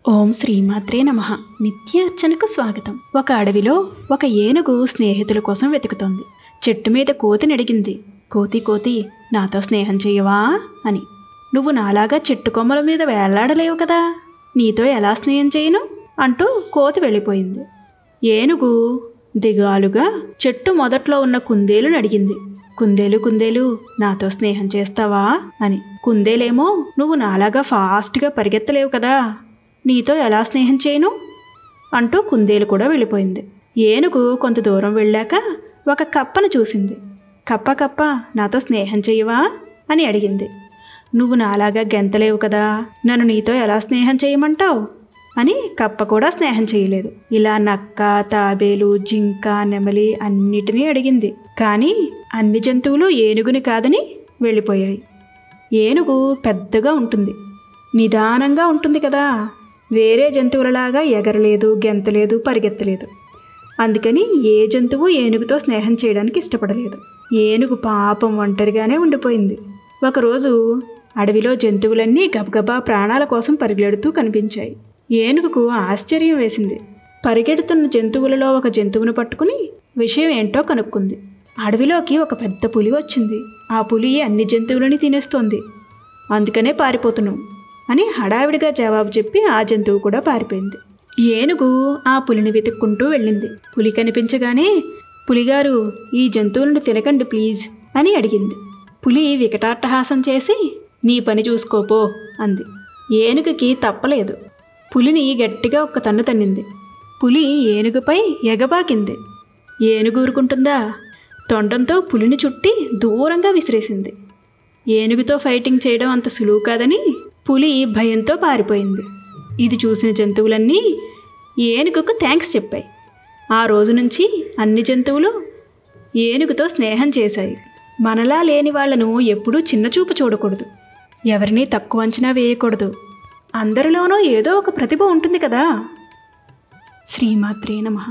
ఓం శ్రీమాత్రే నమః. నిత్య అర్చనకు స్వాగతం. ఒక అడవిలో ఒక ఏనుగు స్నేహితుల కోసం వెతుకుతోంది. చెట్టు మీద కోతిని అడిగింది. కోతి కోతి నాతో స్నేహం చేయవా అని. నువ్వు నాలాగా చెట్టు కొమ్మల మీద వేళ్లాడలేవు కదా, నీతో ఎలా స్నేహం చేయను అంటూ కోతి వెళ్ళిపోయింది. ఏనుగు దిగాలుగా చెట్టు మొదట్లో ఉన్న కుందేలుని అడిగింది. కుందేలు కుందేలు నాతో స్నేహం చేస్తావా అని. కుందేలేమో నువ్వు నాలాగా ఫాస్ట్గా పరిగెత్తలేవు కదా, నీతో ఎలా స్నేహం చేయను అంటూ కుందేలు కూడా వెళ్ళిపోయింది. ఏనుగు కొంత దూరం వెళ్ళాక ఒక కప్పను చూసింది. కప్ప కప్ప నాతో స్నేహం చేయవా అని అడిగింది. నువ్వు నాలాగా గెంతలేవు కదా, నన్ను నీతో ఎలా స్నేహం చేయమంటావు అని కప్ప కూడా స్నేహం చేయలేదు. ఇలా నక్క, తాబేలు, జింక, నెమలి అన్నిటినీ అడిగింది. కానీ అన్ని జంతువులు ఏనుగుని కాదని వెళ్ళిపోయాయి. ఏనుగు పెద్దగా ఉంటుంది, నిదానంగా ఉంటుంది కదా, వేరే జంతువులలాగా ఎగరలేదు, గెంతలేదు, పరిగెత్తలేదు. అందుకని ఏ జంతువు ఏనుగుతో స్నేహం చేయడానికి ఇష్టపడలేదు. ఏనుగు పాపం ఒంటరిగానే ఉండిపోయింది. ఒకరోజు అడవిలో జంతువులన్నీ గబగబా ప్రాణాల కోసం పరిగెడుతూ కనిపించాయి. ఏనుగుకు ఆశ్చర్యం వేసింది. పరిగెడుతున్న జంతువులలో ఒక జంతువును పట్టుకుని విషయం ఏంటో కనుక్కుంది. అడవిలోకి ఒక పెద్ద పులి వచ్చింది. ఆ పులి అన్ని జంతువులని తినేస్తోంది, అందుకనే పారిపోతున్నాం అని హడావిడిగా జవాబు చెప్పి ఆ జంతువు కూడా పారిపోయింది. ఏనుగు ఆ పులిని వెతుక్కుంటూ వెళ్ళింది. పులి కనిపించగానే పులిగారు ఈ జంతువులను తినకండి ప్లీజ్ అని అడిగింది. పులి వికటాట్టహాసం చేసి నీ పని చూసుకోపో అంది. ఏనుగుకి తప్పలేదు. పులిని గట్టిగా ఒక్క తన్ను తన్నింది. పులి ఏనుగుపై ఎగబాకింది. ఏనుగు ఊరుకుంటుందా? తొండంతో పులిని చుట్టి దూరంగా విసిరేసింది. ఏనుగుతో ఫైటింగ్ చేయడం అంత సులువు కాదని పులి భయంతో పారిపోయింది. ఇది చూసిన జంతువులన్నీ ఏనుగుకు థ్యాంక్స్ చెప్పాయి. ఆ రోజు నుంచి అన్ని జంతువులు ఏనుగుతో స్నేహం చేశాయి. మనలా లేని వాళ్లను ఎప్పుడూ చిన్నచూపు చూడకూడదు, ఎవరినీ తక్కువ అంచనా వేయకూడదు. అందరిలోనూ ఏదో ఒక ప్రతిభ ఉంటుంది కదా. శ్రీమాత్రే నమః.